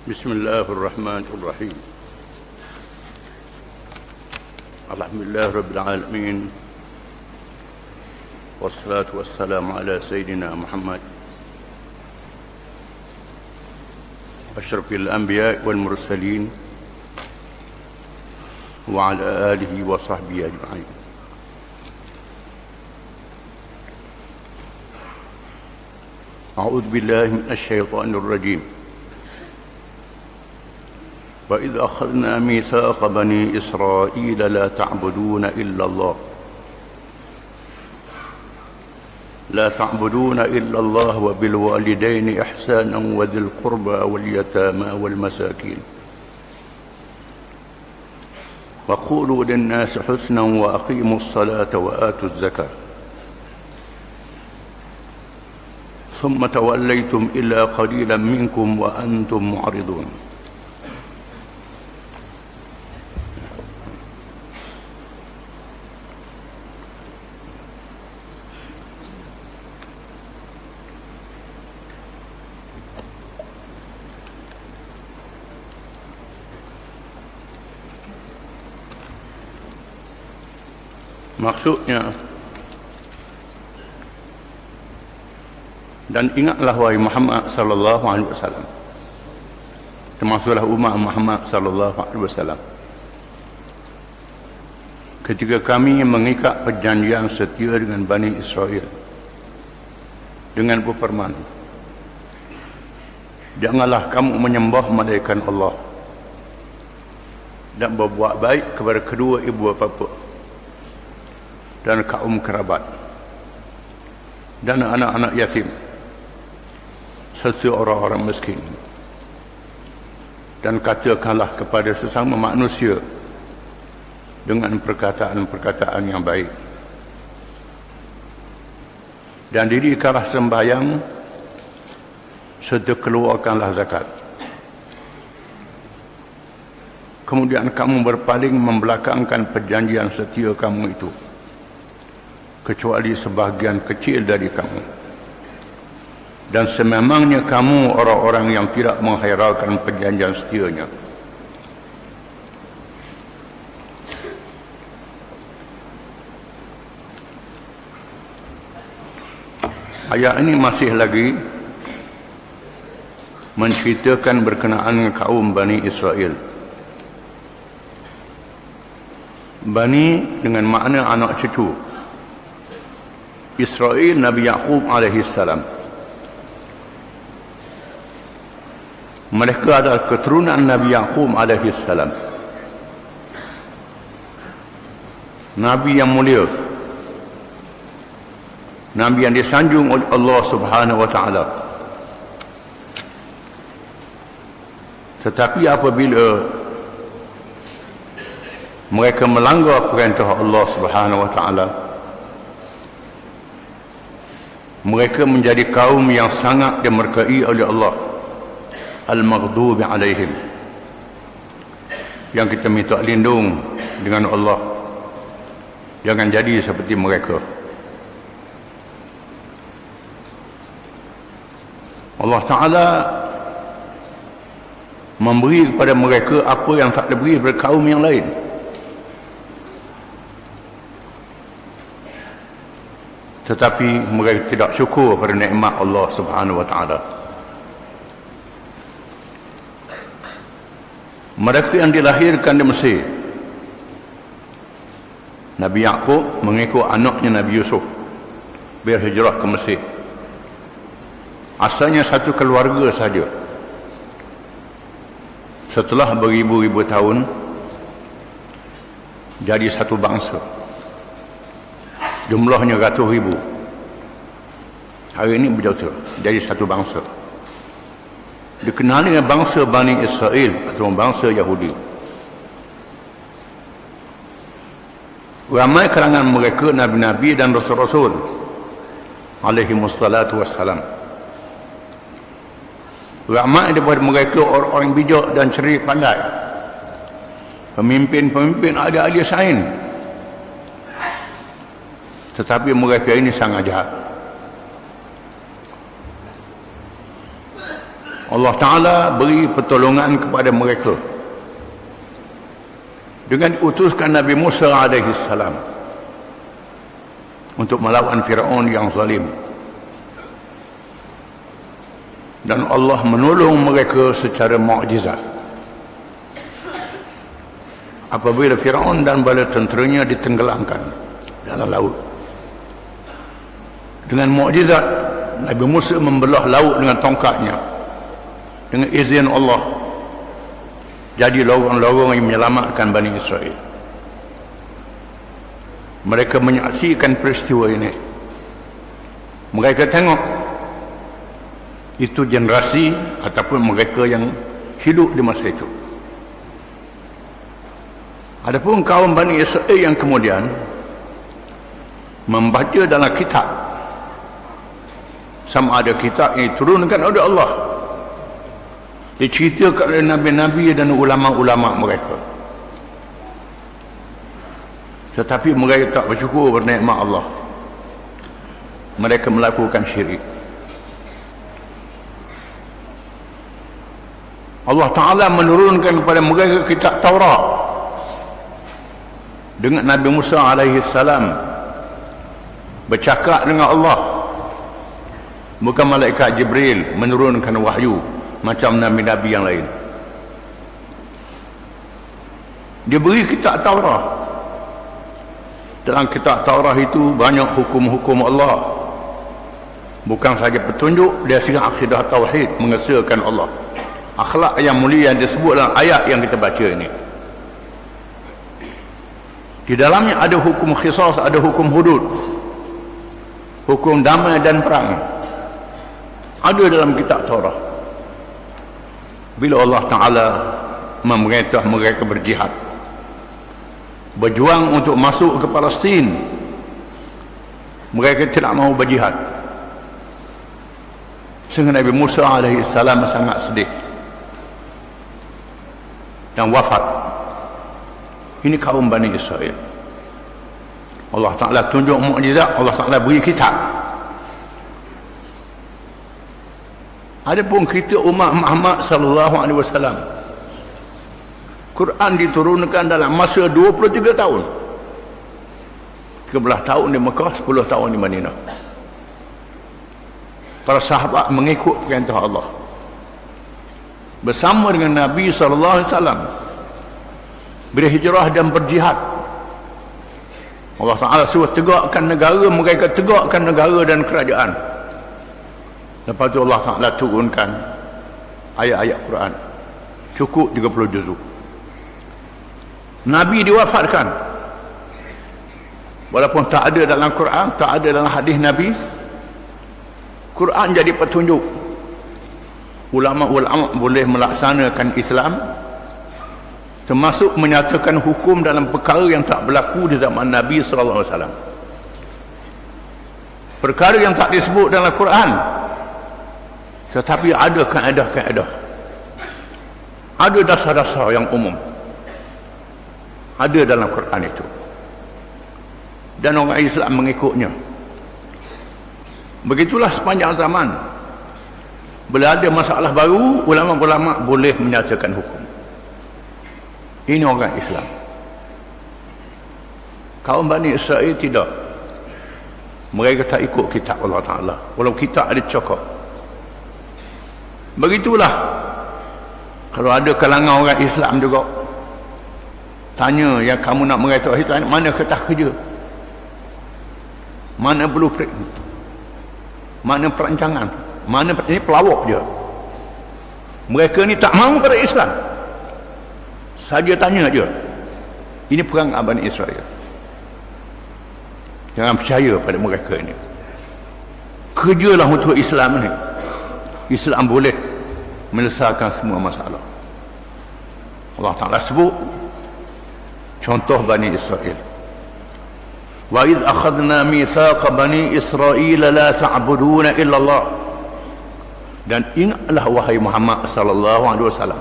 بسم الله الرحمن الرحيم. الحمد لله رب العالمين، والصلاة والسلام على سيدنا محمد أشرف الأنبياء والمرسلين وعلى آله وصحبه أجمعين. أعوذ بالله من الشيطان الرجيم. وإذ أخذنا ميثاق بني إسرائيل لا تعبدون إلا الله وبالوالدين إحسانا وذي القربى واليتامى والمساكين وقولوا للناس حسنا وأقيموا الصلاة وآتوا الزكاة ثم توليتم إلا قليلا منكم وأنتم معرضون. Maksudnya, dan ingatlah wahai Muhammad sallallahu alaihi wasallam, termasuklah umat Muhammad sallallahu alaihi wasallam, ketika kami mengikat perjanjian setia dengan Bani Israel dengan berfirman, janganlah kamu menyembah malaikat Allah dan berbuat baik kepada kedua ibu bapa dan kaum kerabat dan anak-anak yatim serta orang-orang miskin, dan katakanlah kepada sesama manusia dengan perkataan-perkataan yang baik, dan dirikanlah sembahyang serta keluarkanlah zakat. Kemudian kamu berpaling membelakangkan perjanjian setia kamu itu, kecuali sebahagian kecil dari kamu, dan sememangnya kamu orang-orang yang tidak menghiraukan perjanjian setianya. Ayat ini masih lagi menceritakan berkenaan kaum Bani Israel. Bani dengan makna anak cucu. Israel Nabi Yaqub alaihi salam. Mereka adalah keturunan Nabi Yaqub alaihi salam, Nabi yang mulia, Nabi yang disanjung oleh Allah Subhanahu wa taala. Tetapi apabila mereka melanggar perintah Allah Subhanahu wa taala, mereka menjadi kaum yang sangat dimurkai oleh Allah, al-maghdubi alaihim, yang kita minta lindung dengan Allah jangan jadi seperti mereka. Allah Ta'ala memberi kepada mereka apa yang tak diberi kepada kaum yang lain. Tetapi mereka tidak syukur pada nikmat Allah Subhanahu wa taala. Mereka yang dilahirkan di Mesir, Nabi Yaqub mengikut anaknya Nabi Yusuf berhijrah ke Mesir. Asalnya satu keluarga saja. Setelah beribu-ribu tahun jadi satu bangsa. Jumlahnya ratus ribu. Hari ini berjauh jadi satu bangsa, dikenali dengan bangsa Bani Israel atau bangsa Yahudi. Ramai kalangan mereka Nabi-Nabi dan Rasul-Rasul alaihi wassalatu wassalam. Ramai daripada mereka orang-orang bijak dan cerdik pandai, pemimpin-pemimpin ahli-ahli sains. Tetapi mereka ini sangat jahat. Allah Ta'ala beri pertolongan kepada mereka dengan diutuskan Nabi Musa alaihi salam untuk melawan Firaun yang zalim, dan Allah menolong mereka secara mukjizat. Apabila Firaun dan bala tenteranya ditenggelamkan dalam laut, dengan mukjizat Nabi Musa membelah laut dengan tongkatnya dengan izin Allah. Jadi lorong-lorong yang menyelamatkan Bani Israel. Mereka menyaksikan peristiwa ini. Mereka tengok itu generasi ataupun mereka yang hidup di masa itu. Adapun kaum Bani Israel yang kemudian membaca dalam kitab, sama ada kitab yang diturunkan oleh Allah, diceritakan oleh nabi-nabi dan ulama-ulama mereka, tetapi mereka tak bersyukur bernikmat Allah. Mereka melakukan syirik. Allah Ta'ala menurunkan kepada mereka kitab Taurat dengan Nabi Musa alaihi salam bercakap dengan Allah, bukan malaikat Jibril menurunkan wahyu macam nabi-nabi yang lain. Dia beri kitab Taurat. Dalam kitab Taurat itu banyak hukum-hukum Allah, bukan saja petunjuk, dia sehingga akidah tauhid, mengesahkan Allah, akhlak yang mulia yang disebut dalam ayat yang kita baca ini. Di dalamnya ada hukum qisas, ada hukum hudud, hukum damai dan perang, ada dalam kitab Taurat. Bila Allah Ta'ala memerintah mereka berjihad, berjuang untuk masuk ke Palestin, mereka tidak mahu berjihad, sehingga Nabi Musa alaihi salam sangat sedih dan wafat. Ini kaum Bani Israel. Allah Ta'ala tunjuk mukjizat, Allah Ta'ala beri kitab. Adapun kita umat Muhammad sallallahu alaihi wasallam, Quran diturunkan dalam masa 23 tahun. 13 tahun di Mekah, 10 tahun di Madinah. Para sahabat mengikut perintah Allah bersama dengan Nabi sallallahu alaihi wasallam berhijrah dan berjihad. Allah Ta'ala suruh tegakkan negara, mereka tegakkan negara dan kerajaan. Lepas tu Allah Ta'ala turunkan ayat-ayat Quran, cukup 30 juzuk. Nabi diwafatkan, walaupun tak ada dalam Quran, tak ada dalam hadis Nabi. Quran jadi petunjuk. Ulama-ulama boleh melaksanakan Islam, termasuk menyatakan hukum dalam perkara yang tak berlaku di zaman Nabi sallallahu alaihi wasallam. Perkara yang tak disebut dalam Quran, tetapi ada kaedah-kaedah, ada dasar-dasar yang umum, ada dalam Quran itu, dan orang Islam mengikutnya. Begitulah sepanjang zaman. Bila ada masalah baru, ulama-ulama boleh menyatakan hukum. Ini orang Islam. Kaum Bani Israel tidak. Mereka tak ikut kitab Allah Ta'ala, walau kitab ada cakap. Begitulah kalau ada kalangan orang Islam juga tanya, yang kamu nak mengatakan tauhid, mana kertas kerja, mana blueprint, mana perancangan, mana ini pelawak je. Mereka ni tak mahu pada Islam, saja tanya je. Ini perang Bani Israel. Jangan percaya pada mereka ini. Kerjalah untuk Islam ni. Islam boleh menyelesaikan semua masalah. Allah Ta'ala sebut contoh Bani Israel. Wa idh akhadna mithaqa Bani Israel la ta'buduna illa Allah. Dan ingatlah wahai Muhammad sallallahu alaihi wasallam,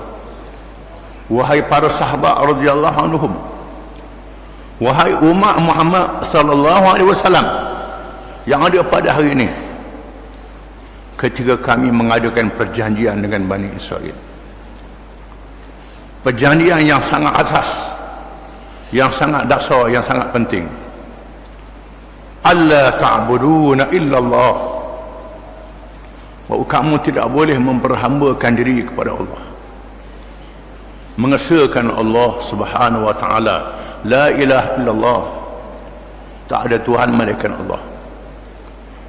wahai para sahabat radhiyallahu anhum, wahai umat Muhammad sallallahu alaihi wasallam yang ada pada hari ini, ketika kami mengadakan perjanjian dengan Bani Israel. Perjanjian yang sangat asas, yang sangat dasar, yang sangat penting. Alla ta'buduna illallah, bahawa kamu tidak boleh memperhambakan diri kepada Allah, mengesahkan Allah subhanahu wa ta'ala. La ilaha illallah, tak ada Tuhan melainkan Allah.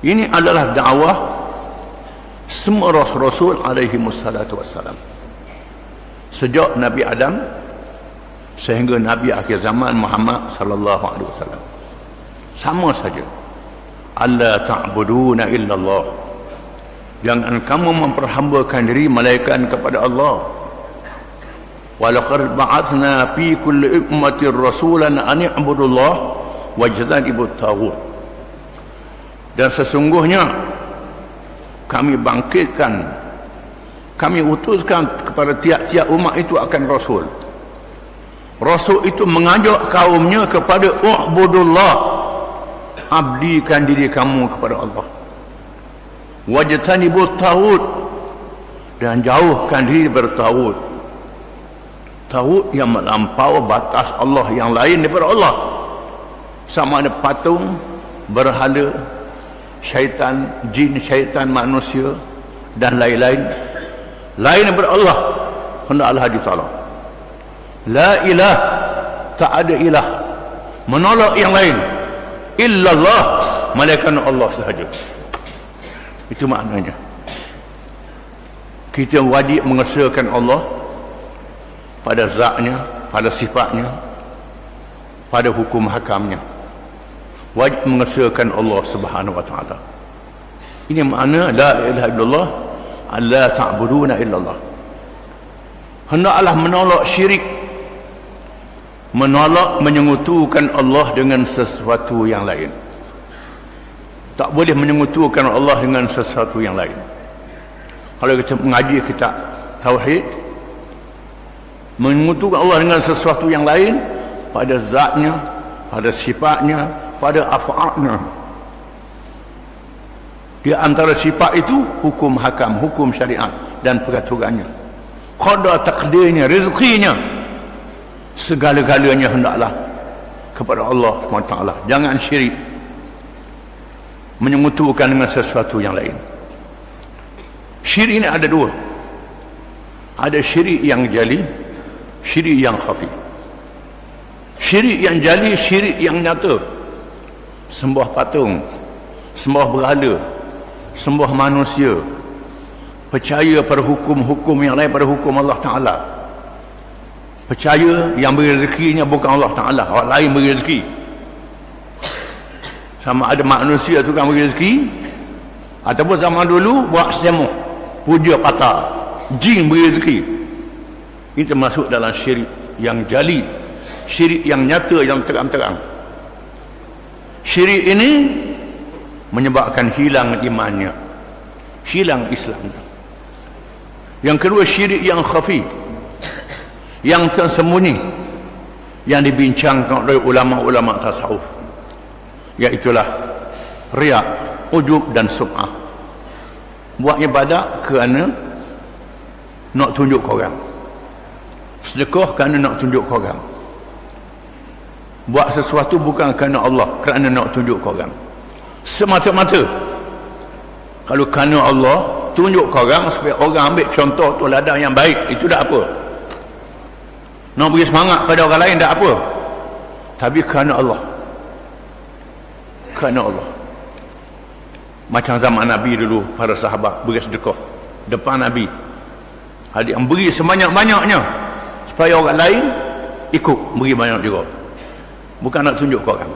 Ini adalah dakwah semua rasul-rasul alaihi wassalatu wassalam, sejak Nabi Adam sehingga Nabi akhir zaman Muhammad sallallahu alaihi wasallam. Sama saja. Alla ta'buduna illallah, jangan kamu memperhambakan diri melainkan kepada Allah. Walaqad ba'athna fi kulli ummatin rasulan an i'budullah wajtanibut taghut. Dan sesungguhnya kami bangkitkan, kami utuskan kepada tiap-tiap umat itu akan rasul. Rasul itu mengajak kaumnya kepada u'budullah, abdikan diri kamu kepada Allah. Wajtanibut taghut, dan jauhkan diri bertaghut. Taghut yang melampaui batas Allah yang lain daripada Allah, sama ada patung, berhala, syaitan, jin, syaitan, manusia dan lain-lain lain daripada Allah, hendaklah ditolak. La ilah, tak ada ilah, menolak yang lain, illallah, malaikat Allah sahaja. Itu maknanya kita wajib mengesahkan Allah pada zatnya, pada sifatnya, pada hukum hakamnya. Wajib mengesahkan Allah subhanahu wa ta'ala. Ini makna la ilaha illallah, alla ta'buduna illallah. Hendaklah menolak syirik, menolak menyekutukan Allah dengan sesuatu yang lain. Tak boleh menyekutukan Allah dengan sesuatu yang lain. Kalau kita mengaji kitab tauhid, menyekutukan Allah dengan sesuatu yang lain pada zatnya, pada sifatnya, pada af'alnya. Di antara sifat itu hukum hakam, hukum syariat dan peraturannya, qada takdirnya, rezekinya, segala-galanya hendaklah kepada Allah SWT. Jangan syirik, menyekutukan dengan sesuatu yang lain. Syirik ini ada dua. Ada syirik yang jali, syirik yang khafi. Syirik yang jali, syirik yang nyata. Sembah patung, sembah berhala, sembah manusia, percaya pada hukum-hukum yang lain pada hukum Allah Ta'ala, percaya yang beri rezekinya bukan Allah Ta'ala, orang lain beri rezeki. Sama ada manusia tu kan beri rezeki, ataupun zaman dulu buat semuh, puja patah, jin beri rezeki. Ini termasuk dalam syirik yang jali, syirik yang nyata, yang terang-terang. Syirik ini menyebabkan hilang imannya, hilang Islamnya. Yang kedua, syirik yang khafi, yang tersembunyi, yang dibincangkan oleh ulama-ulama tasawuf, iaitulah riya, ujub dan sum'ah. Buat ibadat kerana nak tunjuk korang, sedekah kerana nak tunjuk korang, buat sesuatu bukan kerana Allah, kerana nak tunjuk korang semata-mata. Kalau kerana Allah, tunjuk korang supaya orang ambil contoh teladan yang baik, itu dah apa. Nak beri semangat pada orang lain dah apa. Tapi kerana Allah, kerana Allah. Macam zaman Nabi dulu, para sahabat beri sedekah depan Nabi, ada yang beri sebanyak-banyaknya supaya orang lain ikut beri banyak juga, bukan nak tunjuk korang.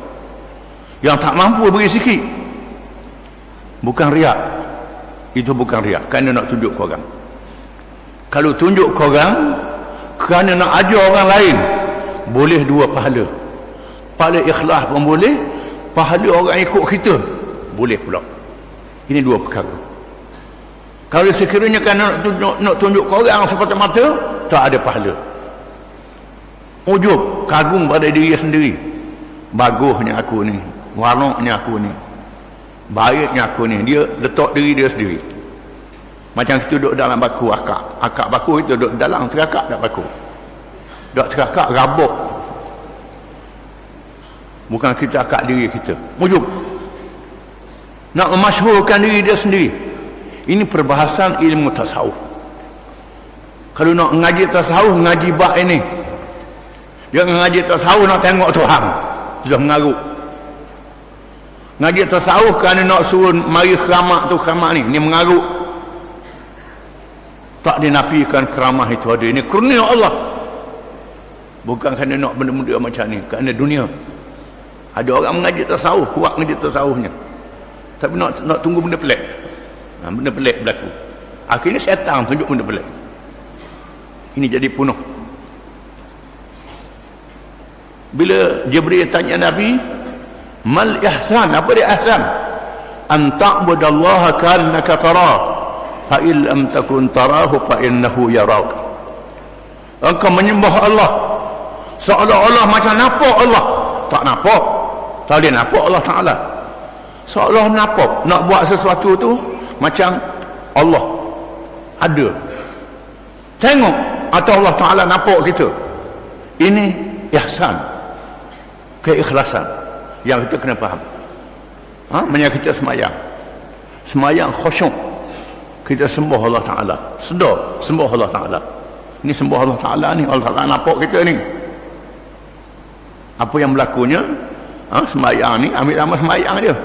Yang tak mampu beri sikit, bukan riak, itu bukan riak, kerana nak tunjuk korang. Kalau tunjuk korang kerana nak ajar orang lain, boleh dua pahala. Pahala ikhlas pun boleh, pahala orang ikut kita boleh pula. Ini dua perkara. Kalau sekiranya kerana nak tunjuk korang semata-mata, tak ada pahala. Ujub, kagum pada diri sendiri, bagusnya aku ni, warnanya aku ni, baiknya aku ni, dia letak diri dia sendiri. Macam kita duduk dalam baku akak baku itu duduk dalam terakak tak baku, duduk terakak rabuk, bukan kita akak diri kita mujub nak memasyhurkan diri dia sendiri. Ini perbahasan ilmu tasawuf. Kalau nak ngaji tasawuf, ngaji bab ini. Jangan ngaji tasawuf nak tengok Tuhan, sudah mengarut. Ngaji tasawuf kerana nak suruh mari keramat tu keramat ni mengarut. Tak dinafikan keramah itu ada. Ini kurnia Allah. Bukan kerana nak benda-benda macam ni, kerana dunia. Ada orang mengaji tasawuf, kuat mengaji tasawufnya, tapi nak tunggu benda pelik. Benda pelik berlaku. Akhirnya syaitan tunjuk benda pelik. Ini jadi punuh. Bila Jibril tanya Nabi, mal ihsan, apa dia ihsan? An ta'budallaha ka'annaka tarah, fa in lam takun tarahu fa innahu yarak. Engkau menyembah Allah seolah-olah macam nampak Allah. Tak nampak. Tak boleh nampak Allah Ta'ala. Seolah nampak. Nak buat sesuatu tu macam Allah ada, tengok, atau Allah Ta'ala nampak kita. Ini ihsan, keikhlasan yang kita kena faham. Macam kita semayang khusyuk, kita sembah Allah Ta'ala, sedar sembah Allah Ta'ala. Ini sembah Allah Ta'ala ni, Allah Ta'ala nampak kita ni. Apa yang berlakunya, semayang ni ambil nama semayang je.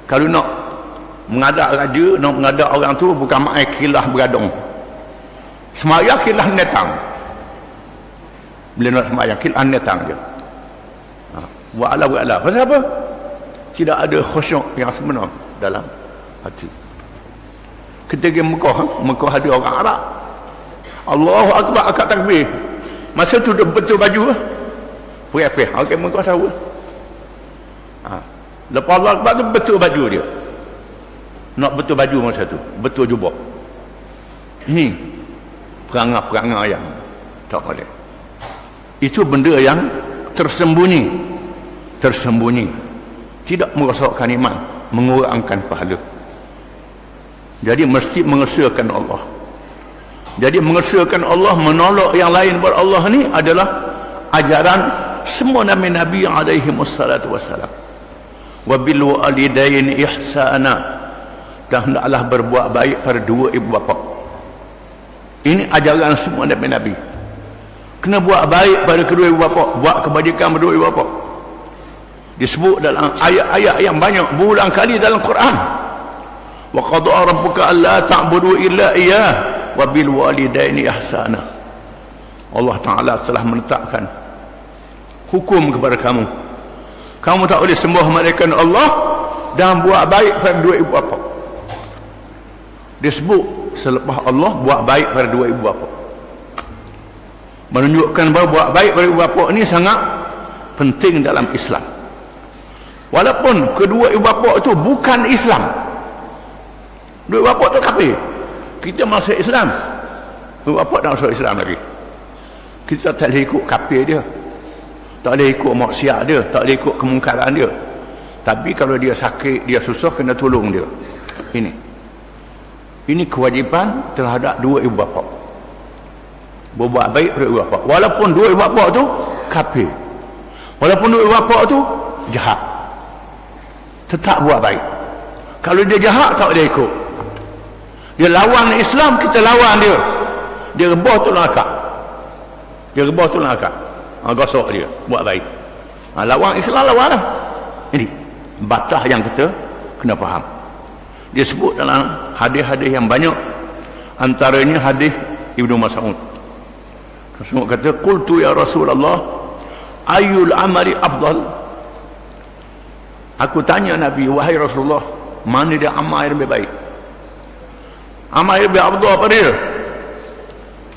Kalau nak mengadak raja, nak mengadak orang tu, bukan main kilah beradung. Semayang kilah netang. Bila nak semayang kilah netang je. Wa'ala. Pasal apa? Tidak ada khusyuk yang sebenar dalam hati. Kita pergi Mekah ada orang Arab. Allahu Akbar, akad takbir. Masa tu dia betul baju. Perih-perih. Okey, Mekah tahu. Lepas Allah Akbar tu betul baju dia. Nak betul baju masa tu, betul jubah. Ini perangai-perangai yang tak boleh. Itu benda yang tersembunyi, tidak merosakkan iman, mengurangkan pahala. Jadi mesti mengesahkan Allah. Jadi mengesahkan Allah, menolak yang lain ber Allah ni adalah ajaran semua nabi-nabi alaihi wassalatu wassalam. Wa bil walidaini ihsana, dan hendaklah berbuat baik pada dua ibu bapa. Ini ajaran semua nabi-nabi. Kena buat baik pada kedua ibu bapa, buat kebajikan pada dua ibu bapa. Disebut dalam ayat-ayat yang banyak, berulang kali dalam Quran. Wa qada rabbuka alla ta'budu illa iyyah wa bil walidaini ihsana. Allah Ta'ala telah menetapkan hukum kepada kamu. Kamu tak boleh sembah melainkan Allah dan buat baik pada dua ibu bapa. Disebut selepas Allah buat baik pada dua ibu bapa, menunjukkan bahawa buat baik pada ibu bapa ini sangat penting dalam Islam. Walaupun kedua ibu bapa itu bukan Islam, dua ibu bapa itu kafir, kita masuk Islam, ibu bapa tak masuk Islam lagi. Kita tak boleh ikut kafir dia, tak boleh ikut maksiat dia, tak boleh ikut kemungkaran dia. Tapi kalau dia sakit, dia susah, kena tolong dia. Ini kewajipan terhadap dua ibu bapa, berbuat baik pada ibu bapa. Walaupun dua ibu bapa tu kafir, walaupun dua ibu bapa tu jahat, tetap buat baik. Kalau dia jahat, tak boleh ikut. Dia lawan Islam, kita lawan dia. Dia rebah tulang akak, gosok dia, buat baik. Lawan Islam, lawan lah. Ini batas yang kita kena faham. Dia sebut dalam hadis-hadis yang banyak, antaranya hadis Ibnu Mas'ud. Rasulullah kata, qultu ya Rasulullah ayyul amali afdal. Aku tanya Nabi, wahai Rasulullah, mana dia amal yang lebih baik? Amal yang lebih afdal apa dia?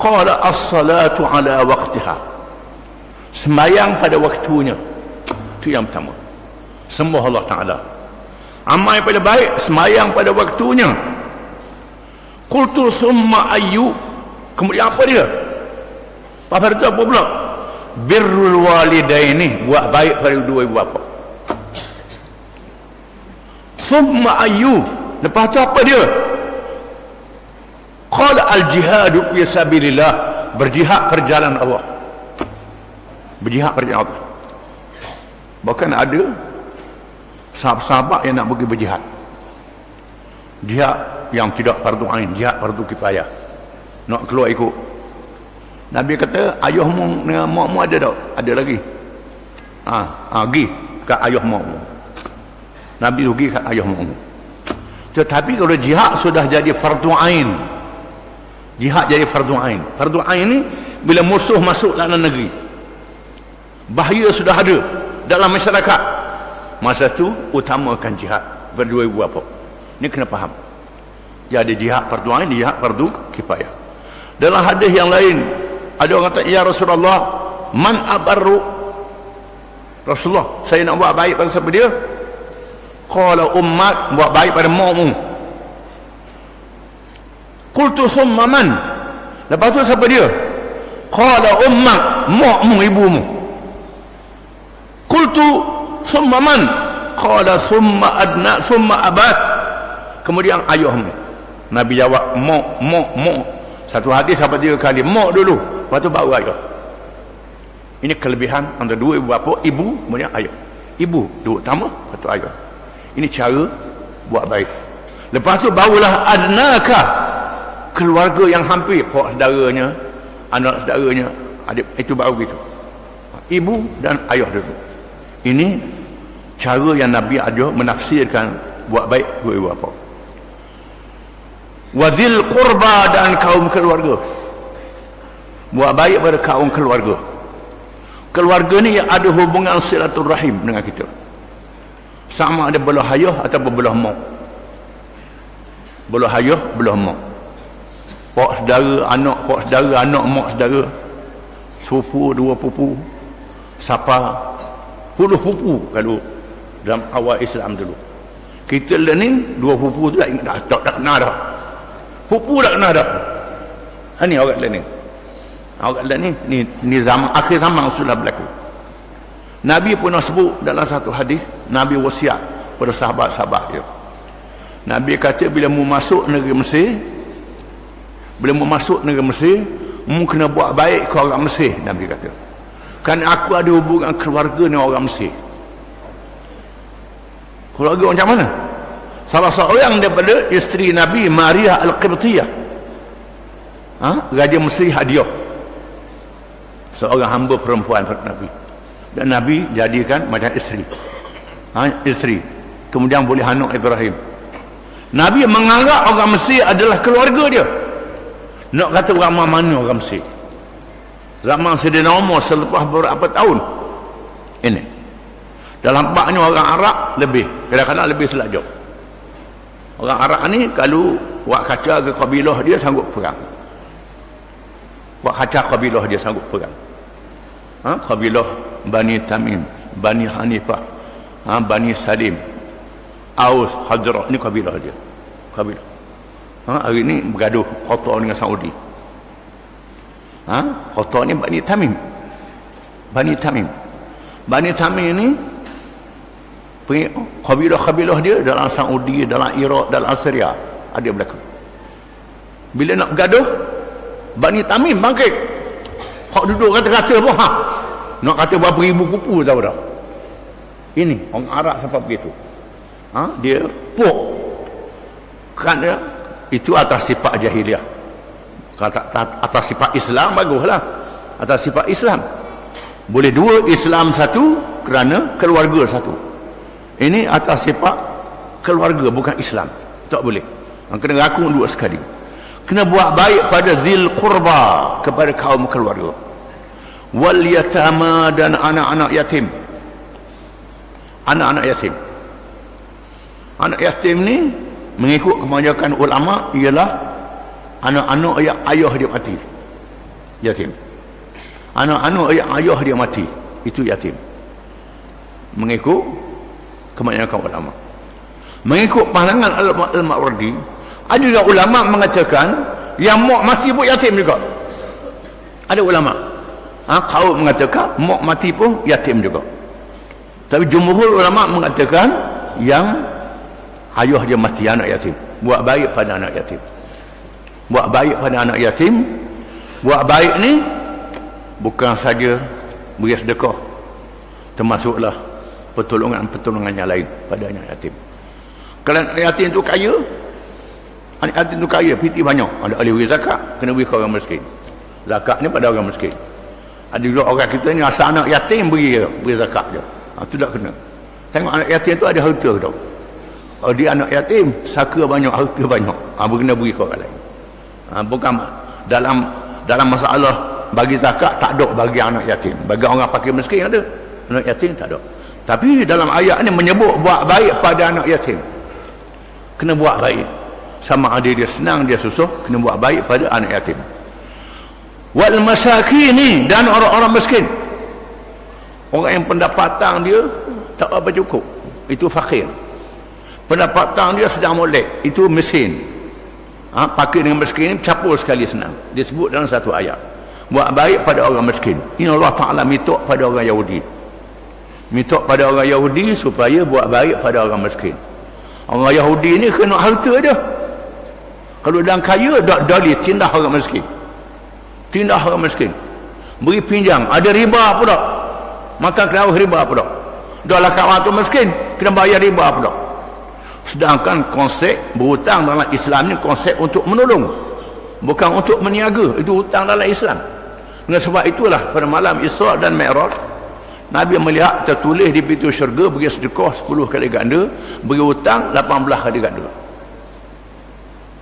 Qala as-salatu ala waqtiha, sembahyang pada waktunya. Itu yang pertama, sembah Allah Ta'ala. Amal yang pada baik, sembahyang pada waktunya. Qultu summa ayyu, kemudian apa dia? Apa itu apa pula? Birrul walidaini, buat baik pada dua ibu bapa. Summa ayyu, lepas tu apa dia? al-jihadu fi sabilillah, berjihad perjalanan Allah. Berjihad perjalanan Allah. Bahkan ada sahabat-sahabat yang nak pergi berjihad. Jihad yang tidak fardu ain, jihad fardu kifayah. Nak keluar ikut. Nabi kata, ayahmu dengan makmu ada tak? Ada lagi. Pergi kat ayah makmu. Nabi pergi kat ayah makmu. Tetapi kalau jihad sudah jadi fardu ain, jihad jadi fardu ain. Fardu ain ni bila musuh masuk dalam negeri, bahaya sudah ada dalam masyarakat, masa tu utamakan jihad. Berdua ibu apa ni kena faham. Jadi jihad fardu ain, jihad fardu kifayah. Dalam hadis yang lain ada orang kata, ya Rasulullah, man abarru, Rasulullah, saya nak buat baik pada siapa dia? Qala ummat, buat baik pada makmu. Qultu summa man, lepas tu siapa dia? Qala ummat, makmu, ibumu. Qultu summa man, qala summa adna, summa abad, kemudian ayahmu. Nabi jawab, mak. Satu hadis sampai 3 kali, mak dulu, lepas tu baru ayah. Ini kelebihan antara dua ibu bapa, ibu kemudian ayah. Ibu dulu utama, lepas tu ayah. Ini cara buat baik. Lepas tu barulah adnaka, keluarga yang hampir, pak saudaranya, anak saudaranya, adik, itu baru gitu. Ibu dan ayah dulu. Ini cara yang Nabi ada menafsirkan buat baik dua ibu bapa. Wadzil qurba, dan kaum keluarga. Buat baik pada kaum keluarga. Keluarga ni yang ada hubungan silaturahim dengan kita. Sama ada belah ayah atau belah mak. Belah ayah, belah mak. Pak saudara, anak mak saudara. Sepupu, dua pupu. Siapa? Puluh pupu kalau dalam awal Islam dulu. Kita ni dua pupu tu tak kenal dah. Pupu tak kenal dah. Ini orang lain ni. Orang lain ni zaman akhir zaman sudah berlaku. Nabi pun sebut dalam satu hadis, Nabi wasiat pada sahabat-sahabat dia. Nabi kata bila mu masuk negeri Mesir, mu kena buat baik ke orang Mesir, Nabi kata. Kan aku ada hubungan keluarga dengan orang Mesir. Keluarga macam mana? Salah seorang daripada isteri Nabi, Maria Al-Qibtiyah, Raja Mesir hadiah seorang hamba perempuan Nabi, dan Nabi jadikan macam isteri. Isteri kemudian boleh anak Ibrahim. Nabi menganggap orang Mesir adalah keluarga dia. Nak kata orang mana orang Mesir zaman Sayyidina Umar selepas beberapa tahun ini. Dalam baknya orang Arab lebih, kadang-kadang lebih selajak. Orang Arab ni kalau buat kaca ke kabilah dia sanggup perang. Buat kaca kabilah dia sanggup perang. Kabilah Bani Tamim, Bani Hanifah, Bani Salim, Aus, Khazraj, ni kabilah dia. Kabilah. Hari ni bergaduh Qatar dengan Saudi. Qatar ni Bani Tamim. Bani Tamim. Bani Tamim ni kabilah-kabilah dia dalam Saudi, dalam Iraq, dalam Syria ada berlaku. Bila nak bergaduh, Bani Tamim bangkit. Hak duduk kata-kata pun nak kata berapa ribu kupu tahu dah. Ini orang Arab sampai begitu. Dia pok. Kerana itu atas sifat jahiliah. Atas sifat Islam baguslah. Atas sifat Islam. Boleh dua, Islam satu kerana keluarga satu. Ini atas sifat keluarga bukan Islam. Tak boleh. Kena rakung dua sekali. Kena buat baik pada zil qurba, kepada kaum keluarga. Wal yatama, dan anak-anak yatim. Anak-anak yatim. Anak yatim ni mengikut kebanyakan ulama ialah anak-anak yang ayah dia mati. Yatim. Anak-anak yang ayah dia mati, itu yatim. Mengikut kebanyakan ulama. Mengikut pandangan Al-Mawardi, ada juga ulama mengatakan yang mak mati pun yatim juga. Ada ulama kau mengatakan mak mati pun yatim juga. Tapi jumhur ulama mengatakan yang ayah dia mati, anak yatim. Buat baik pada anak yatim. buat baik pada anak yatim. Buat baik ni bukan saja beri sedekah, termasuklah pertolongan yang lain pada anak yatim. Kalau anak yatim tu kaya, anak yatim tu kaya, piti banyak, ada ahli beri zakat, kena beri ke orang miskin. Zakat ni pada orang miskin. Ada juga orang kita ni asal anak yatim beri zakat je. Tu tak kena. Tengok anak yatim tu ada harta ke tak? Oh, dia anak yatim, saka banyak, harta banyak. Kena beri ke orang lain. Bukan dalam masalah bagi zakat tak ada bagi anak yatim. Bagi orang fakir miskin ada. Anak yatim tak ada. Tapi dalam ayat ni menyebut buat baik pada anak yatim. Kena buat baik. Sama ada dia senang, dia susah, kena buat baik pada anak yatim. Wal masakin, dan orang-orang miskin. Orang yang pendapatan dia tak apa cukup, itu fakir. Pendapatan dia sedang molek, itu miskin. Fakir dengan miskin ni campur sekali senang. Disebut dalam satu ayat. Buat baik pada orang miskin. Ini Allah Ta'ala minta pada orang Yahudi. Minta pada orang Yahudi supaya buat baik pada orang miskin. Orang Yahudi ni kena harta je. Kalau dah kaya, dah boleh tindah orang miskin. Tindah orang miskin. Beri pinjam, ada riba pula. Makan kena riba pula. Dah lah kawan tu miskin, kena bayar riba pula. Sedangkan konsep berhutang dalam Islam ni konsep untuk menolong, bukan untuk meniaga. Itu hutang dalam Islam. Dengan sebab itulah pada malam Isra dan Mi'raj, Nabi melihat tertulis di pintu syurga, beri sedekah 10 kali ganda, beri hutang 18 kali ganda.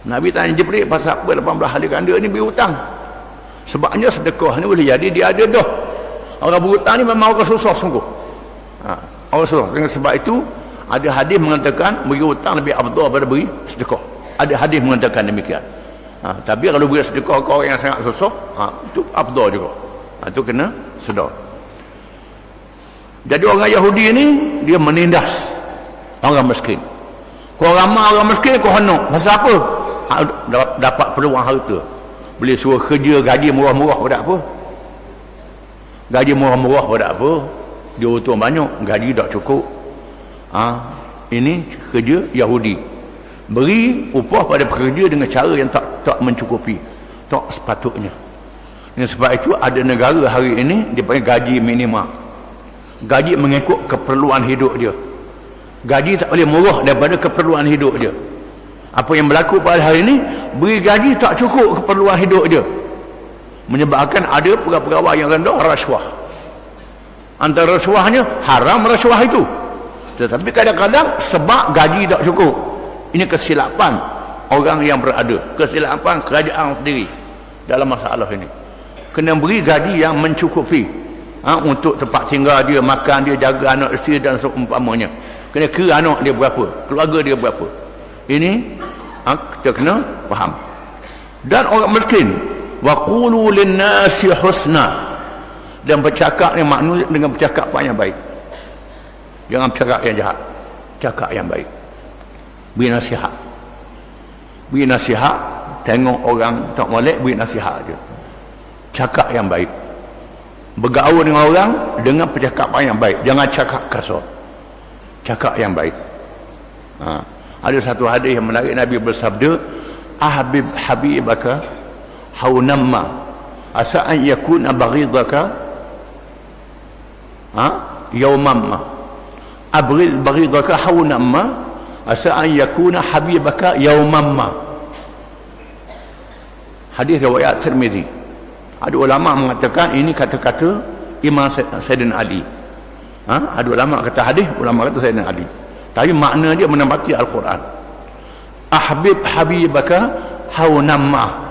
Nabi tanya Jibril, pasal apa 18 kali ganda ni beri hutang? Sebabnya sedekah ni boleh jadi dia ada dah. Orang berhutang ni memang orang susah sungguh. Orang susah. Dengan sebab itu ada hadis mengatakan beri hutang lebih afdal daripada beri sedekah. Ada hadis mengatakan demikian. Tapi kalau beri sedekah ke orang yang sangat susah, itu afdal juga. Itu kena sedar. Jadi orang Yahudi ni dia menindas orang miskin. Kau ramai orang miskin kau hendak. Pasal apa? Dapat peluang harta. Boleh suruh kerja gaji murah-murah pada apa? Gaji murah-murah pada apa? Dia untung banyak, gaji tak cukup. Ini kerja Yahudi. Beri upah pada pekerja dengan cara yang tak mencukupi, tak sepatutnya. Dan sebab itu ada negara hari ini dia panggil gaji minima. Gaji mengikut keperluan hidup dia. Gaji tak boleh murah daripada keperluan hidup dia. Apa yang berlaku pada hari ini, beri gaji tak cukup keperluan hidup dia, menyebabkan ada pegawai yang rendah rasuah. Antara rasuahnya haram rasuah itu, tetapi kadang-kadang sebab gaji tak cukup. Ini kesilapan orang yang berada, kesilapan kerajaan sendiri dalam masalah ini. Kena beri gaji yang mencukupi untuk tempat tinggal dia, makan dia, jaga anak isteri dan seumpamanya. Kena kira anak dia berapa, keluarga dia berapa. Ini kita kena faham. Dan orang miskin, wa qulu lin-nasi husna, dan bercakap ni maknanya dengan percakapan yang baik. Jangan bercakap yang jahat, cakap yang baik. Beri nasihat. Beri nasihat, tengok orang tak molek, beri nasihat je. Cakap yang baik. Bergaul dengan orang dengan percakapan yang baik. Jangan cakap kasar. Cakap yang baik. Ada satu hadis yang menarik, Nabi bersabda, ahbib habibaka haunamma asa an yakuna baghidaka yawmamma abghid baghidaka haunamma asa an yakuna habibaka yawmamma. Hadis riwayat Tirmizi. Ada ulama mengatakan ini kata-kata Imam Sayyidina Ali. Ada ulama kata hadis, ulama kata Sayyidina Ali. Tapi makna dia menempati Al-Quran. Ahbib habibaka haunamma,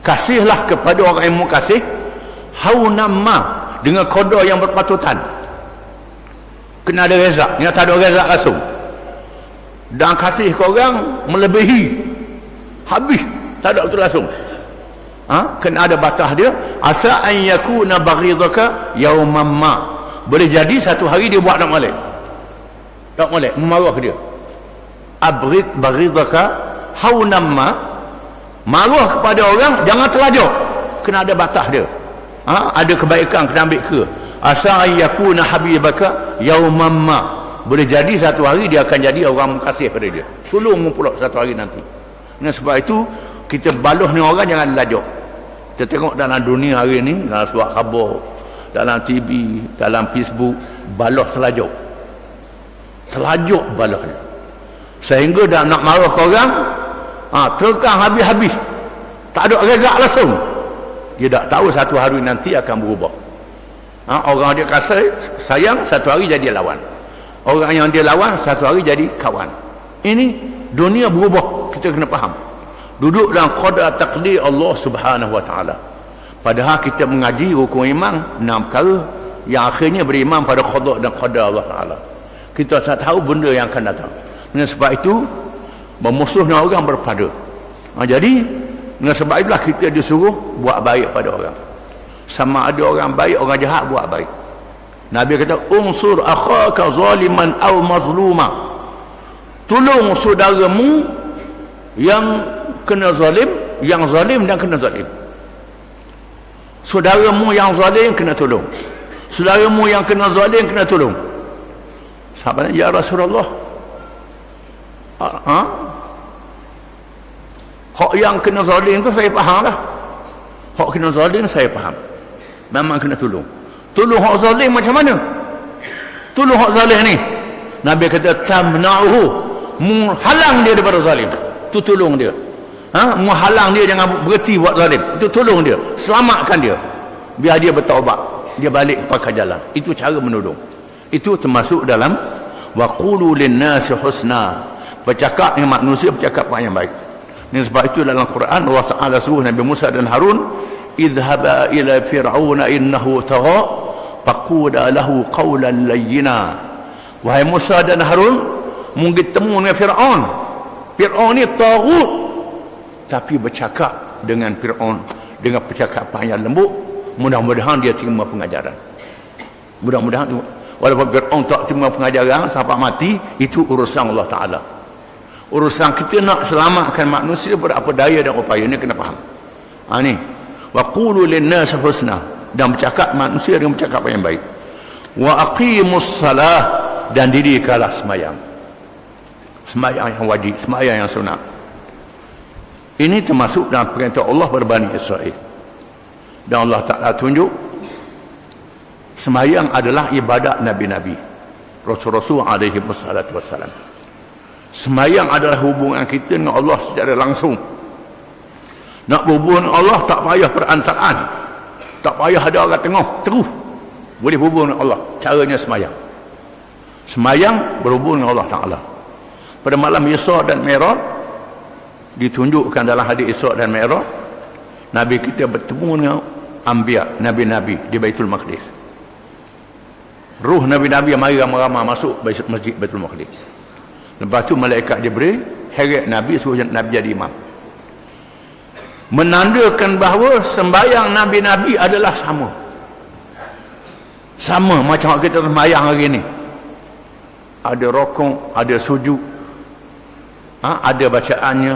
kasihlah kepada orang yang mu kasih, haunamma, dengan qada yang berpatutan. Kena ada reza, yang tak ada reza langsung. Dan kasih ke orang melebihi, habis, tak ada betul langsung. Kena ada batas dia. Asa an yakuna baghidaka yawmamma, boleh jadi satu hari dia buat nak molek, tak molek, memarah dia. Abrid baghidaka haunamma, marah kepada orang jangan terlajuk, kena ada batas dia. Ada kebaikan kena ambil ke. Asa an yakuna habibaka yawmamma, boleh jadi satu hari dia akan jadi orang kasih pada dia, tolong pula satu hari nanti. Dan sebab itu Kita baluh ni orang jangan lajuk. Kita tengok dalam dunia hari ni, dalam surat khabar, dalam TV, dalam Facebook, baluh selajuk. Selajuk baluh ni. Sehingga dah nak marah ke orang, terkang habis-habis. Tak ada rezak langsung. Dia tak tahu satu hari nanti akan berubah. Orang dia kasih sayang, satu hari jadi lawan. Orang yang dia lawan, satu hari jadi kawan. Ini dunia berubah, kita kena faham. Duduk dalam qada takdir Allah Subhanahu wa taala. Padahal kita mengaji hukum iman 6 perkara yang akhirnya beriman pada qada dan qada Allah taala. Kita tak tahu benda yang akan datang. Dengan sebab itu memusuhnya orang berpada. Jadi dengan sebab itulah kita disuruh buat baik pada orang. Sama ada orang baik, orang jahat, buat baik. Nabi kata unsur akhaka zaliman aw mazluma. Tolong saudaramu yang kena zalim, yang zalim dan kena zalim. Saudaramu yang zalim kena tolong. Saudaramu yang kena zalim kena tolong. Sahabat, ya Rasulullah, hak yang kena zalim tu saya faham lah. Hak kena zalim saya faham. Memang kena tolong. Tolong hak zalim macam mana? Tolong hak zalim ni. Nabi kata tamna'uhu, menghalang dia daripada zalim. Tu tolong dia. Menghalang dia jangan berhenti buat zalim. Itu tolong dia, selamatkan dia. Biar dia bertaubat, dia balik kepada jalan. Itu cara menolong. Itu termasuk dalam waqulu lin-nasi husna. Bercakap dengan manusia, bercakap yang baik. Dan sebab itu dalam Quran Allah Taala suruh Nabi Musa dan Harun, idhaba ila fir'auna innahu tagha faqula lahu qawlan layyina. Wahai Musa dan Harun, mungkin temu dengan Fir'aun. Fir'aun ni taghut, tapi bercakap dengan Fir'aun dengan percakapan yang lembut. Mudah-mudahan dia terima pengajaran. Mudah-mudahan walaupun Fir'aun tak terima pengajaran sampai mati, itu urusan Allah Taala. Urusan kita nak selamatkan manusia berapa daya dan upaya ni kena faham. Ni wa qulu lin-nas husna, dan bercakap manusia dengan bercakap yang baik. Wa aqimus salah, dan dirikanlah sembahyang. Sembahyang yang wajib, sembahyang yang sunat. Ini termasuk dalam perintah Allah kepada Bani Israel. Dan Allah Ta'ala tunjuk sembahyang adalah ibadat Nabi-Nabi, Rasul-Rasul alaihi wassalatu wassalam. Sembahyang adalah hubungan kita dengan Allah secara langsung. Nak berhubung dengan Allah tak payah perantaraan, tak payah ada orang tengah, terus boleh berhubung dengan Allah. Caranya sembahyang. Sembahyang berhubung dengan Allah Ta'ala. Pada malam Isra dan Mi'raj ditunjukkan dalam hadis Isra dan Mi'raj, Nabi kita bertemu dengan Anbiya, Nabi-Nabi di Baitul Maqdis. Ruh Nabi-Nabi yang mari ramai-ramai masuk masjid Baitul Maqdis. Lepas tu malaikat Jibril heret Nabi, suruh Nabi jadi imam. Menandakan bahawa sembahyang Nabi-Nabi adalah sama. Sama macam kita sembahyang hari ni. Ada rokok, ada sujud, ada bacaannya,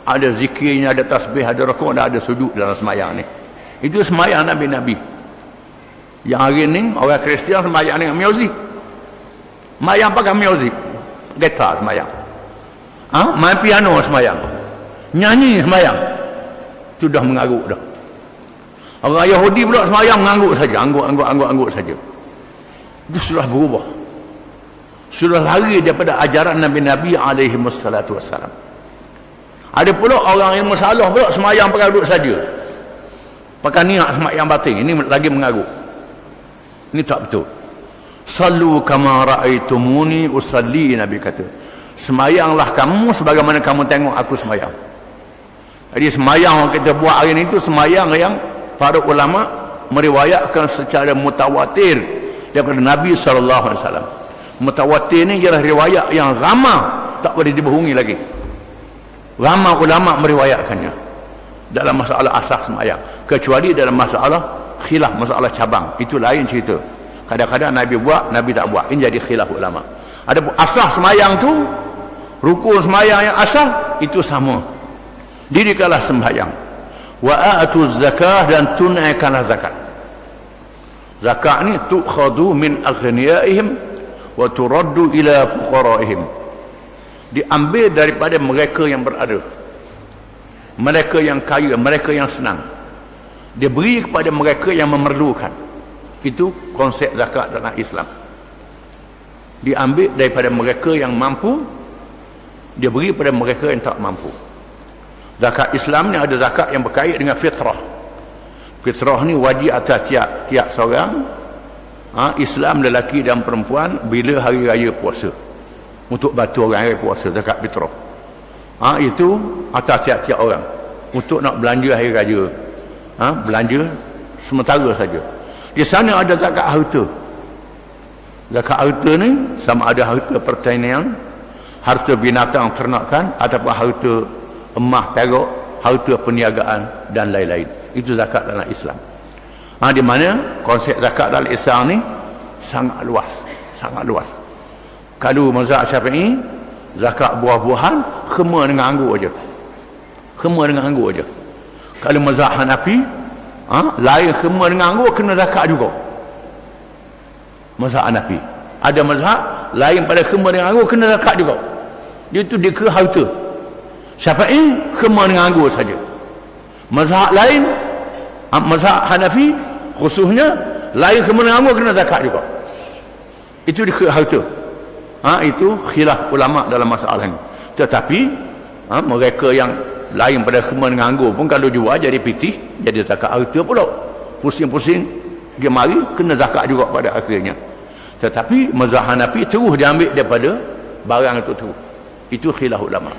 ada zikirnya, ada tasbih, ada rokok, dan ada sujud dalam sembahyang ni. Itu sembahyang Nabi-Nabi. Yang hari ni orang Kristian sembahyang dengan muzik. Sembahyang pakai muzik, gitar sembahyang, main piano sembahyang, nyanyi sembahyang. Itu dah mengarut dah. Orang Yahudi pula sembahyang mengangguk saja, angguk saja. Itu sudah berubah, sudah lari daripada ajaran Nabi-Nabi alaihi wassalatu wassalam. Ada pula orang yang masalah pula sembahyang pakai duduk saja, pakai niat sembahyang batin. Ini lagi mengarut. Ini tak betul. Sallu kama ra'aitumuni usalli, Nabi kata, sembahyanglah kamu sebagaimana kamu tengok aku sembahyang. Jadi sembahyang yang kita buat hari ini itu sembahyang yang para ulama meriwayatkan secara mutawatir daripada Nabi SAW. Mutawatir ni ialah riwayat yang ramai, tak boleh dibohongi lagi. Ramai ulama meriwayatkannya dalam masalah asas sembahyang, kecuali dalam masalah khilaf, masalah cabang, itu lain cerita. Kadang-kadang Nabi buat, Nabi tak buat, ini jadi khilaf ulama. Ada asas sembahyang tu, rukun sembahyang yang asal itu sama. Dirikanlah sembahyang, wa atuz zakah, dan tunaikanlah zakat. Zakat ni tu'khadu min aghniyaihim wa turaddu ila fuqaraihim, diambil daripada mereka yang berada, mereka yang kaya, mereka yang senang. Dia beri kepada mereka yang memerlukan. Itu konsep zakat dalam Islam. Diambil daripada mereka yang mampu, dia beri pada mereka yang tak mampu. Zakat Islam ni ada zakat yang berkait dengan fitrah. Fitrah ni wajib atas tiap seorang Islam, lelaki dan perempuan, bila hari raya puasa, untuk bantu orang hari puasa, zakat fitrah. Itu atas tiap-tiap orang untuk nak belanja hari raya, belanja sementara saja. Di sana ada zakat harta. Zakat harta ni sama ada harta pertanian, harta binatang ternakan, ataupun harta emas perak, harta perniagaan dan lain-lain. Itu zakat dalam Islam. Di mana konsep zakat dalam Islam ni sangat luas, sangat luas. Kalau mazhab Syafi'i, zakat buah-buahan khemar dengan anggur aja. Khemar dengan anggur aja. Kalau mazhab Hanafi, lain khemar dengan anggur kena zakat juga. Mazhab Hanafi. Ada mazhab lain pada khemar dengan anggur kena zakat juga. Dia tu dia ke harta. Syafi'i khemar dengan anggur saja. Mazhab lain, mazhab Hanafi khususnya lain khemar dengan anggur kena zakat juga. Itu dia ke harta. Itu khilaf ulama dalam masalah ini. Tetapi mereka yang lain pada khemar dengan anggur pun kalau jual jadi pitih, jadi zakat harta pula. Pusing-pusing dia mari kena zakat juga pada akhirnya. Tetapi mazhab Hanafi terus diambil daripada barang itu terus. Itu khilaf ulama.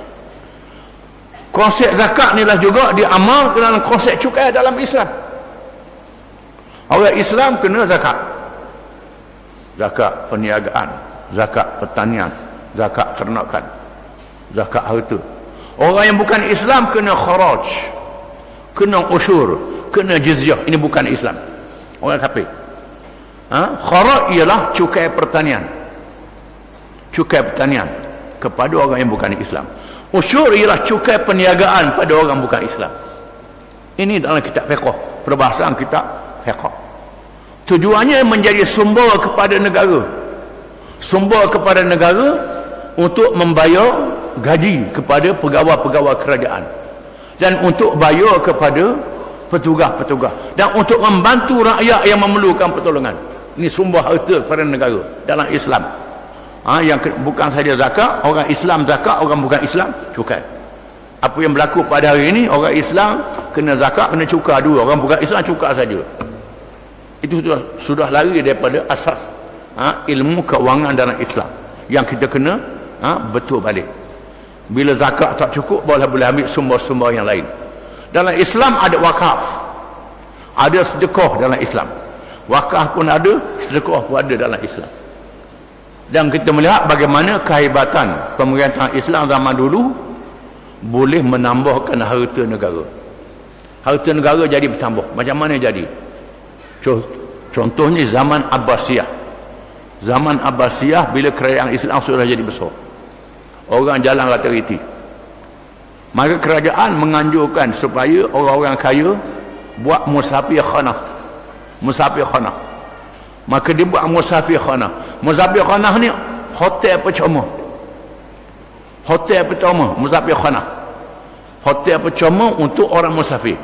Konsep zakat ni lah juga diamalkan dalam konsep cukai dalam Islam. Orang Islam kena zakat. Zakat perniagaan, zakat pertanian, zakat ternakan, zakat harta. Orang yang bukan Islam kena kharaj, kena usyur, kena jizyah. Ini bukan Islam. Orang kafir. Kharaj ialah cukai pertanian. Cukai pertanian kepada orang yang bukan Islam. Usyur ialah cukai perniagaan pada orang bukan Islam. Ini dalam kitab fiqh, perbahasan kitab fiqh. Tujuannya menjadi sumber kepada negara. Sumber kepada negara untuk membayar gaji kepada pegawai-pegawai kerajaan, dan untuk bayar kepada petugas-petugas, dan untuk membantu rakyat yang memerlukan pertolongan. Ini sumber harta kepada negara dalam Islam. Yang bukan saja zakat, orang Islam zakat, orang bukan Islam cukai. Apa yang berlaku pada hari ini, orang Islam kena zakat, kena cukai dua, orang bukan Islam cukai saja. Itu sudah lari daripada asas ilmu keuangan dalam Islam yang kita kena betul balik. Bila zakat tak cukup, boleh ambil sumber-sumber yang lain. Dalam Islam ada wakaf, ada sedekah dalam Islam. Wakaf pun ada, sedekah pun ada dalam Islam. Dan kita melihat bagaimana kehebatan pemerintahan Islam zaman dulu boleh menambahkan harta negara. Harta negara jadi bertambah. Macam mana jadi? Contohnya zaman Abbasiyah. Zaman Abbasiyah bila kerajaan Islam sudah jadi besar, orang jalan rata-rata, maka kerajaan menganjurkan supaya orang-orang kaya buat musafir khanah. Musafir khanah. Maka dia buat musafir khanah. Musafir khanah ni hotel percuma. Hotel percuma, musafir khanah. Hotel percuma untuk orang musafir.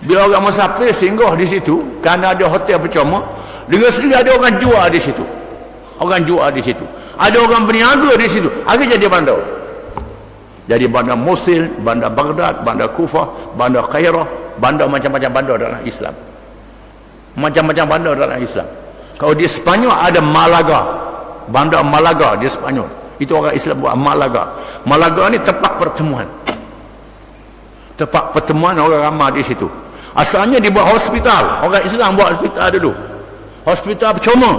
Bila orang musafir singgah di situ, kerana ada hotel percuma, dengan sendiri ada orang jual di situ. Orang jual di situ. Ada orang berniaga di situ. Akhirnya jadi bandar. Jadi bandar Mosul, bandar Baghdad, bandar Kufah, bandar Cairo, bandar macam-macam bandar dalam Islam. Macam-macam bandar dalam Islam. Kalau di Sepanyol ada Malaga, bandar Malaga di Sepanyol. Itu orang Islam buat Malaga. Malaga ni tempat pertemuan. Tempat pertemuan orang ramai di situ. Asalnya dibuat hospital. Orang Islam buat hospital dulu. Hospital percuma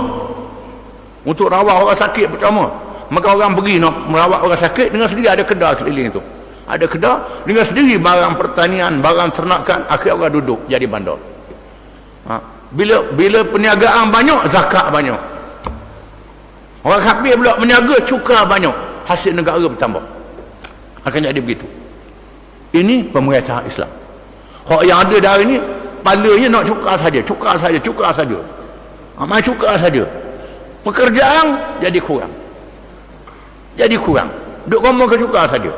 untuk rawat orang sakit percuma. Maka orang pergi nak merawat orang sakit, dengan sendiri ada kedai keliling itu. Ada kedai, dengan sendiri barang pertanian, barang ternakan, akhir orang duduk jadi bandar. Bila perniagaan banyak, zakat banyak. Orang kafir pula meniaga, cukai banyak, hasil negara bertambah. Akan jadi begitu. Ini pemerintahan Islam. Hak yang ada dari ini, palanya nak cukai saja, cukai saja, cukai saja. Main cukai saja. Pekerjaan jadi kurang. Jadi kurang. Duk ngomong ke cukai saja.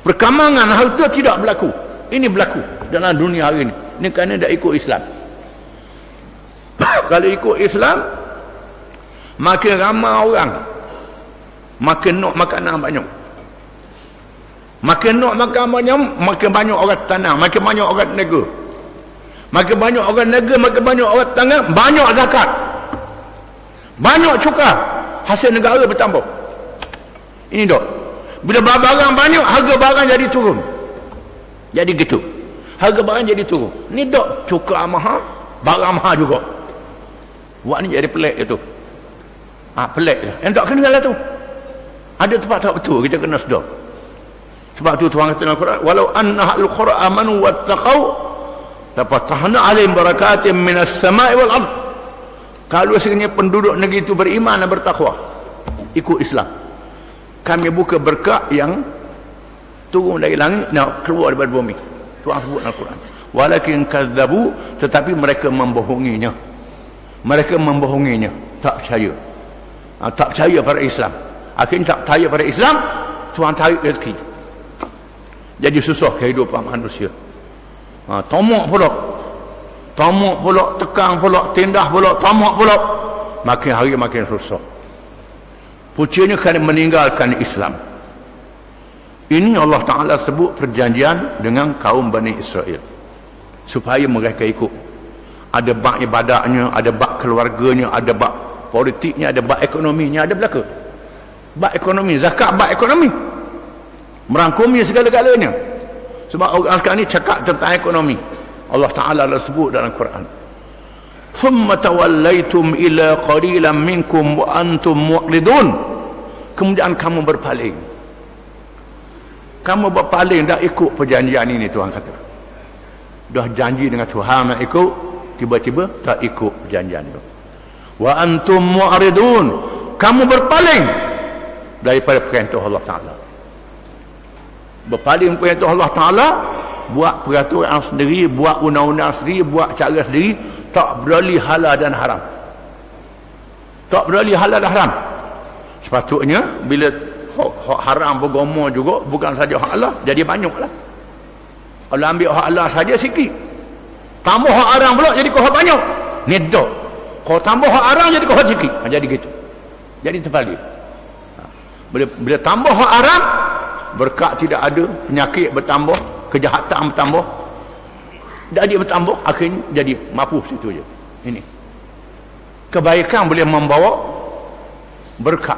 Perkembangan harta tidak berlaku. Ini berlaku dalam dunia hari ini. Ini kerana dah ikut Islam. Kalau ikut Islam, makin ramai orang, makin nak makanan banyak. Makin nak makan banyak, makin banyak orang tanam, makin banyak orang negara. Makin banyak orang negara, makin banyak orang tanam, banyak zakat. Banyak cukai, hasil negara bertambah. Ini dok. Bila barang banyak, harga barang jadi turun. Jadi gitu. Harga barang jadi turun. Ni dok, cukai mahal, barang mahal juga. Buat ni jadi pelik itu. Pelik je. Yang tak kenal lah tu. Ada tempat tak betul, kita kena sedar. Sebab tu Tuhan kata dalam Quran, walau anna ahlul qura amanu wattaqau lafatahna alaihim barakatin minas sama'i wal ard. Kalau sekiranya penduduk negeri itu beriman dan bertakwa, ikut Islam, kami buka berkat yang turun dari langit nak keluar daripada bumi. Tuhan sebut dalam Quran. Walakin kadzabu, tetapi mereka membohonginya. Mereka membohonginya, tak percaya. Tak percaya pada Islam. Akhirnya tak percaya pada Islam, Tuhan tarik rezeki. Jadi susah kehidupan manusia. Tamak pula, tekang pula, tindah pula, tamak pula. Makin hari makin susah. Puncanya kerana meninggalkan Islam. Ini Allah Ta'ala sebut perjanjian dengan kaum Bani Israel, supaya mereka ikut. Ada bab ibadahnya, ada bab keluarganya, ada bab politiknya, ada bab ekonominya, ada belaka. Bab ekonomi, zakat bab ekonomi, merangkumi segala-galanya. Sebab orang sekarang ni cakap tentang ekonomi. Allah Ta'ala dah sebut dalam Quran, thumma tawallaitum ila qalilan minkum wa antum mu'ridun. Kemudian kamu berpaling. Kamu berpaling, dah ikut perjanjian ini. Tuhan kata dah janji dengan Tuhan nak ikut, tiba-tiba tak ikut perjanjian itu. Wa antum mu'ridun, kamu berpaling daripada perintah Allah Ta'ala. Berpaling perintah Allah Ta'ala, buat peraturan sendiri, buat undang-undang sendiri, buat cara sendiri, tak berali halal dan haram. Tak berali halal dan haram. Sepatutnya bila hak haram bergoma juga, bukan saja hak Allah, jadi banyaklah. Kalau ambil hak Allah saja sikit, tambah hak haram pula jadi kau hak banyak. Ni dok. Kau tambah hak haram jadi kau hak sikit. Jadi gitu. Jadi terbalik. Bila tambah hak haram, berkat tidak ada, penyakit bertambah, kejahatan bertambah, jadi bertambah, akhirnya jadi mapuh situ je. Ini kebaikan boleh membawa berkat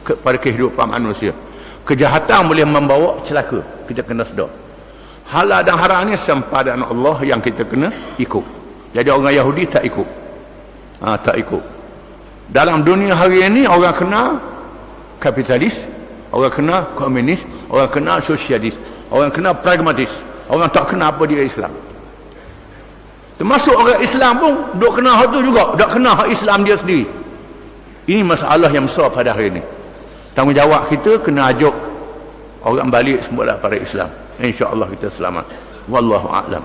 kepada kehidupan manusia, kejahatan boleh membawa celaka. Kita kena sedar halal dan haram ni sempadan Allah yang kita kena ikut. Jadi orang Yahudi tak ikut, tak ikut. Dalam dunia hari ini orang kena kapitalis, orang kena komunis, orang kena sosialis, orang kena pragmatis, orang tak kena apa dia Islam. Termasuk orang Islam pun duk kena hak tu juga, tak kena hak Islam dia sendiri. Ini masalah yang besar pada hari ini. Tanggungjawab kita kena ajak orang balik semula pada Islam. InsyaAllah kita selamat. Wallahu a'lam.